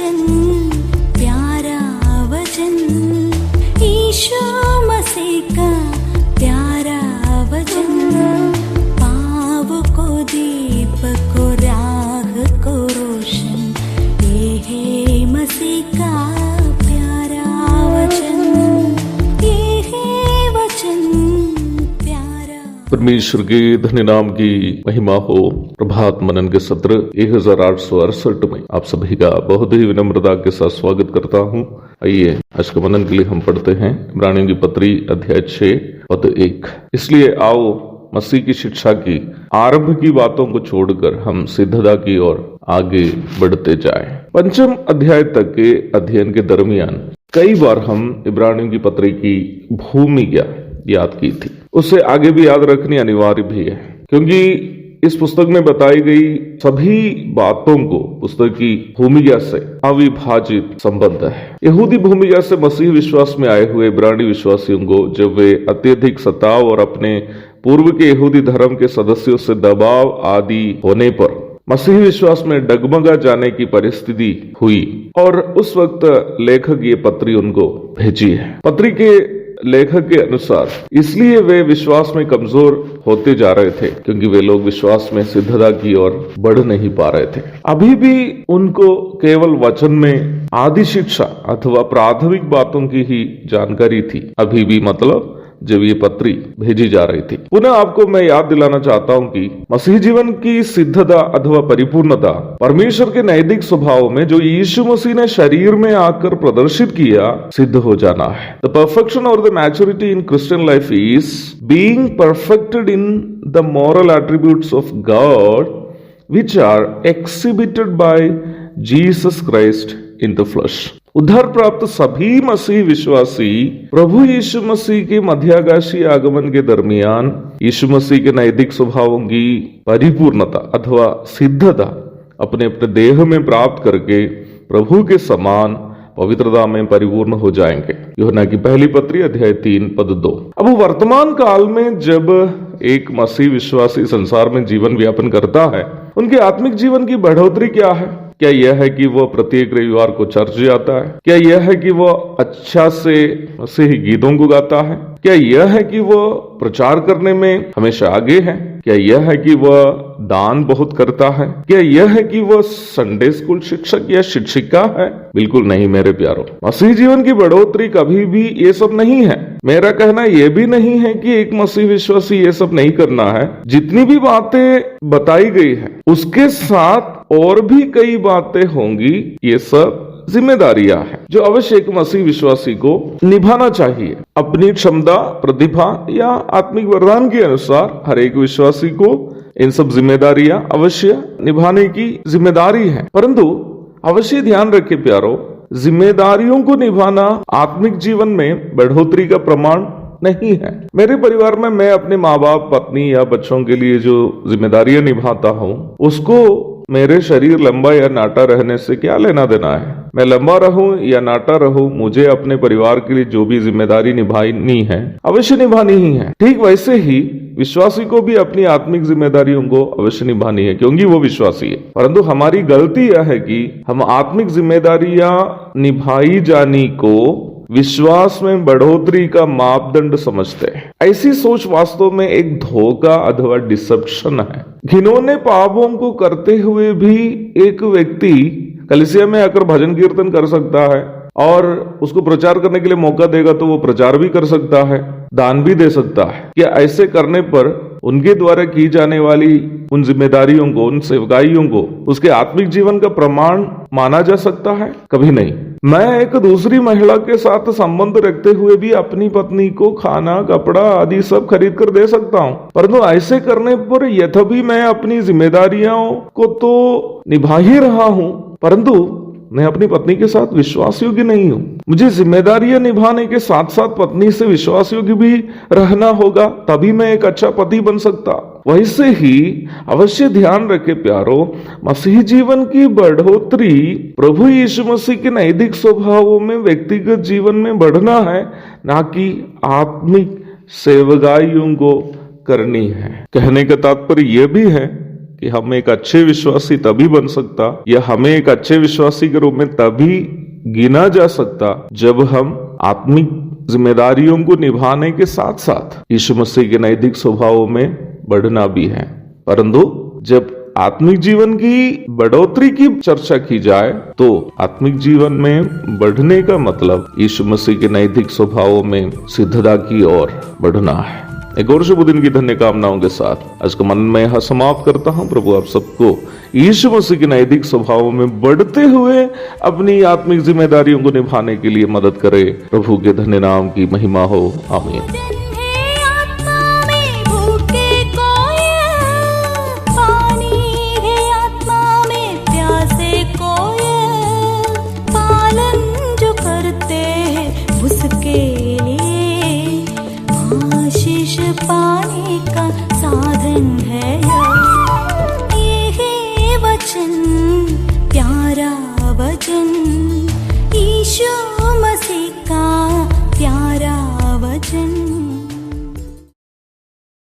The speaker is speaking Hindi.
वचन, प्यारा वचन, यीशु मसीह का प्यारा वचन, पाव को दीप को राह को रोशन, ये है मसीह का प्यारा वचन, ये है वचन प्यारा। परमेश्वर के धन्य नाम की महिमा हो। प्रभात मनन के सत्र 1868 में आप सभी का बहुत ही विनम्रता के साथ स्वागत करता हूं। आइए आज के मनन के लिए हम पढ़ते हैं इब्रानियों की पत्री अध्याय 6 पद 1। इसलिए आओ मसीह की शिक्षा की आरंभ की बातों को छोड़कर हम सिद्धता की ओर आगे बढ़ते जाएं। पंचम अध्याय तक के अध्ययन के दरमियान कई बार हम इब्रानियों की पत्री की भूमिका याद की थी। उससे आगे भी याद रखनी अनिवार्य भी है, क्योंकि इस पुस्तक में बताई गई सभी बातों को पुस्तक की भूमिका से अविभाजित संबंध है। यहूदी भूमिका से मसीह विश्वास में आए हुए इब्रानी विश्वासियों को जब वे अत्यधिक सताव और अपने पूर्व के यहूदी धर्म के सदस्यों से दबाव आदि होने पर मसीह विश्वास में डगमगा जाने की परिस्थिति हुई, और उस वक्त लेखक ये पत्री उनको भेजी है। पत्री के लेखक के अनुसार इसलिए वे विश्वास में कमजोर होते जा रहे थे क्योंकि वे लोग विश्वास में सिद्धता की ओर बढ़ नहीं पा रहे थे। अभी भी उनको केवल वचन में आदि शिक्षा अथवा प्राथमिक बातों की ही जानकारी थी। अभी भी मतलब जब ये पत्री भेजी जा रही थी। पुनः आपको मैं याद दिलाना चाहता हूं कि मसीह जीवन की सिद्धता अथवा परिपूर्णता परमेश्वर के नैतिक स्वभाव में जो यीशु मसीह ने शरीर में आकर प्रदर्शित किया सिद्ध हो जाना है। द परफेक्शन और the maturity in Christian life is being perfected in the moral attributes of God which are exhibited by Jesus Christ in the flesh। उद्धार प्राप्त सभी मसीह विश्वासी प्रभु यीशु मसीह के मध्याकाशीय आगमन के दरमियान यीशु मसीह के नैतिक स्वभावों की परिपूर्णता अथवा सिद्धता अपने अपने देह में प्राप्त करके प्रभु के समान पवित्रता में परिपूर्ण हो जाएंगे। यूहन्ना की पहली पत्री अध्याय 3 पद 2। अब वर्तमान काल में जब एक मसीह विश्वासी संसार में जीवन व्यापन करता है, उनके आत्मिक जीवन की बढ़ोतरी क्या है? क्या यह है कि वह प्रत्येक रविवार को चर्च जाता है? क्या यह है कि वह अच्छा से मसीही गीतों को गाता है? क्या यह है कि वह प्रचार करने में हमेशा आगे है? क्या यह है कि वह दान बहुत करता है? क्या यह है कि वह संडे स्कूल शिक्षक या शिक्षिका है? बिल्कुल नहीं मेरे प्यारों। मसीह जीवन की बढ़ोतरी कभी भी ये सब नहीं है। मेरा कहना यह भी नहीं है कि एक मसीह विश्वासी ये सब नहीं करना है। जितनी भी बातें बताई गई है उसके साथ और भी कई बातें होंगी। ये सब जिम्मेदारियां हैं जो अवश्य एक मसीह विश्वासी को निभाना चाहिए। अपनी क्षमता, प्रतिभा या आत्मिक वरदान के अनुसार हर एक विश्वासी को इन सब जिम्मेदारियां अवश्य निभाने की जिम्मेदारी है। परंतु अवश्य ध्यान रखे प्यारो, जिम्मेदारियों को निभाना आत्मिक जीवन में बढ़ोतरी का प्रमाण नहीं है। मेरे परिवार में मैं अपने माँ बाप, पत्नी या बच्चों के लिए जो जिम्मेदारियां निभाता हूँ उसको मेरे शरीर लंबा या नाटा रहने से क्या लेना देना है। मैं लंबा रहूं या नाटा रहूं, मुझे अपने परिवार के लिए जो भी जिम्मेदारी निभानी है अवश्य निभानी ही है। ठीक वैसे ही विश्वासी को भी अपनी आत्मिक जिम्मेदारियों को अवश्य निभानी है क्योंकि वो विश्वासी है। परंतु हमारी गलती यह है कि हम आत्मिक जिम्मेदारियां निभाई जानी को विश्वास में बढ़ोतरी का मापदंड समझते हैं। ऐसी सोच वास्तव में एक धोखा अथवा डिसेप्शन है। घिनौने पापों को करते हुए भी एक व्यक्ति कलीसिया में आकर भजन कीर्तन कर सकता है और उसको प्रचार करने के लिए मौका देगा तो वो प्रचार भी कर सकता है, दान भी दे सकता है। क्या ऐसे करने पर उनके द्वारा की जाने वाली उन जिम्मेदारियों को, उन सेवकाइयों को उसके आत्मिक जीवन का प्रमाण माना जा सकता है? कभी नहीं। मैं एक दूसरी महिला के साथ संबंध रखते हुए भी अपनी पत्नी को खाना, कपड़ा आदि सब खरीद कर दे सकता हूँ, परंतु ऐसे करने पर यद्यपि मैं अपनी जिम्मेदारियों को तो निभा ही रहा हूँ, परंतु मैं अपनी पत्नी के साथ विश्वास योग्य नहीं हूँ। मुझे जिम्मेदारियां निभाने के साथ साथ पत्नी से विश्वास योग्य भी रहना होगा, तभी मैं एक अच्छा पति बन सकता। वैसे ही अवश्य ध्यान रखे प्यारो, मसीह जीवन की बढ़ोतरी प्रभु यीशु मसीह के नैतिक स्वभावों में व्यक्तिगत जीवन में बढ़ना है, ना कि आत्मिक सेवकाइयों को करनी है। कहने का तात्पर्य यह भी है कि हम एक अच्छे विश्वासी तभी बन सकता, या हमें एक अच्छे विश्वासी के रूप में तभी गिना जा सकता जब हम आत्मिक जिम्मेदारियों को निभाने के साथ साथ यीशु मसीह के नैतिक स्वभावों में बढ़ना भी है। परंतु जब आत्मिक जीवन की बढ़ोतरी की चर्चा की जाए तो आत्मिक जीवन में बढ़ने का मतलब यीशु मसीह के नैतिक स्वभावों में सिद्धता की ओर बढ़ना है। एक और शुभ दिन की धन्य कामनाओं के साथ आज का मन में यह समाप्त करता हूं। प्रभु आप सबको यीशु मसीह के नैतिक स्वभावों में बढ़ते हुए अपनी आत्मिक जिम्मेदारियों को निभाने के लिए मदद करे। प्रभु के धन्य नाम की महिमा हो। आमीन। पाने का साधन है ये है वचन, प्यारा वचन ईशो